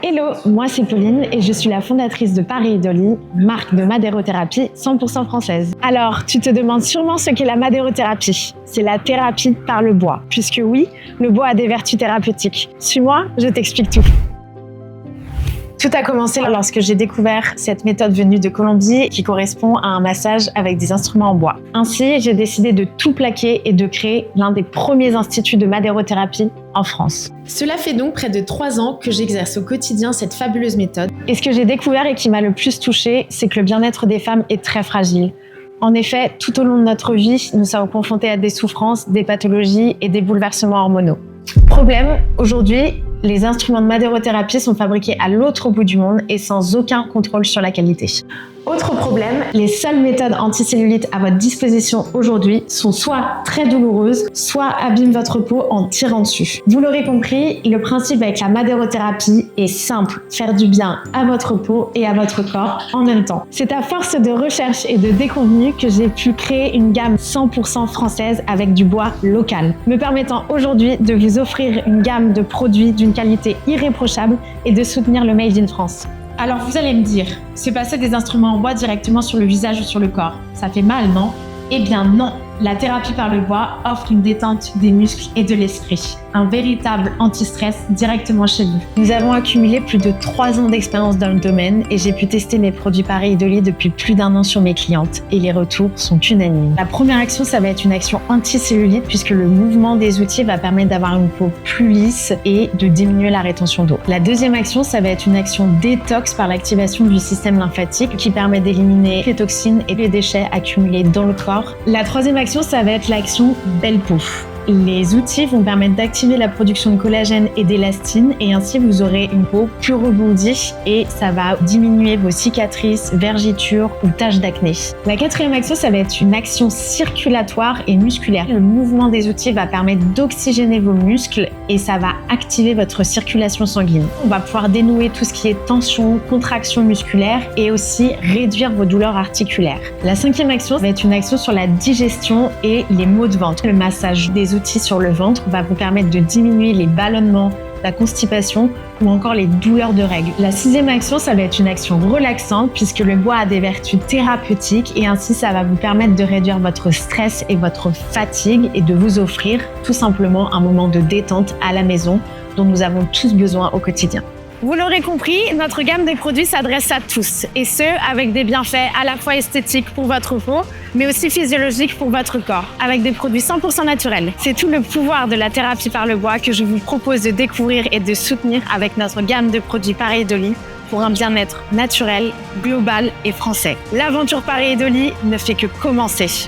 Hello, moi c'est Pauline et je suis la fondatrice de Paris Idoli, marque de madérothérapie 100% française. Alors, tu te demandes sûrement ce qu'est la madérothérapie. C'est la thérapie par le bois, puisque oui, le bois a des vertus thérapeutiques. Suis-moi, je t'explique tout. Tout a commencé lorsque j'ai découvert cette méthode venue de Colombie qui correspond à un massage avec des instruments en bois. Ainsi, j'ai décidé de tout plaquer et de créer l'un des premiers instituts de madérothérapie en France. Cela fait donc près de 3 ans que j'exerce au quotidien cette fabuleuse méthode. Et ce que j'ai découvert et qui m'a le plus touchée, c'est que le bien-être des femmes est très fragile. En effet, tout au long de notre vie, nous sommes confrontés à des souffrances, des pathologies et des bouleversements hormonaux. Problème, aujourd'hui, les instruments de madérothérapie sont fabriqués à l'autre bout du monde et sans aucun contrôle sur la qualité. Autre problème, les seules méthodes anticellulite à votre disposition aujourd'hui sont soit très douloureuses, soit abîment votre peau en tirant dessus. Vous l'aurez compris, le principe avec la madérothérapie est simple, faire du bien à votre peau et à votre corps en même temps. C'est à force de recherche et de déconvenue que j'ai pu créer une gamme 100% française avec du bois local, me permettant aujourd'hui de vous offrir une gamme de produits d'une qualité irréprochable et de soutenir le Made in France. Alors vous allez me dire, se passer des instruments en bois directement sur le visage ou sur le corps, ça fait mal, non? Eh bien non, la thérapie par le bois offre une détente des muscles et de l'esprit. Un véritable anti-stress directement chez vous. Nous avons accumulé plus de 3 ans d'expérience dans le domaine et j'ai pu tester mes produits Paris Idoli depuis plus d'1 an sur mes clientes et les retours sont unanimes. La première action, ça va être une action anti-cellulite puisque le mouvement des outils va permettre d'avoir une peau plus lisse et de diminuer la rétention d'eau. La deuxième action, ça va être une action détox par l'activation du système lymphatique qui permet d'éliminer les toxines et les déchets accumulés dans le corps. La troisième action, ça va être l'action belle peau. Les outils vont permettre d'activer la production de collagène et d'élastine et ainsi vous aurez une peau plus rebondie et ça va diminuer vos cicatrices, vergetures ou taches d'acné. La quatrième action, ça va être une action circulatoire et musculaire. Le mouvement des outils va permettre d'oxygéner vos muscles et ça va activer votre circulation sanguine. On va pouvoir dénouer tout ce qui est tension, contraction musculaire et aussi réduire vos douleurs articulaires. La cinquième action va être une action sur la digestion et les maux de ventre. Le massage des outils sur le ventre va vous permettre de diminuer les ballonnements, la constipation ou encore les douleurs de règles. La sixième action, ça va être une action relaxante puisque le bois a des vertus thérapeutiques et ainsi ça va vous permettre de réduire votre stress et votre fatigue et de vous offrir tout simplement un moment de détente à la maison dont nous avons tous besoin au quotidien. Vous l'aurez compris, notre gamme de produits s'adresse à tous, et ce, avec des bienfaits à la fois esthétiques pour votre peau, mais aussi physiologiques pour votre corps, avec des produits 100% naturels. C'est tout le pouvoir de la thérapie par le bois que je vous propose de découvrir et de soutenir avec notre gamme de produits Paris Idoli pour un bien-être naturel, global et français. L'aventure Paris Idoli ne fait que commencer.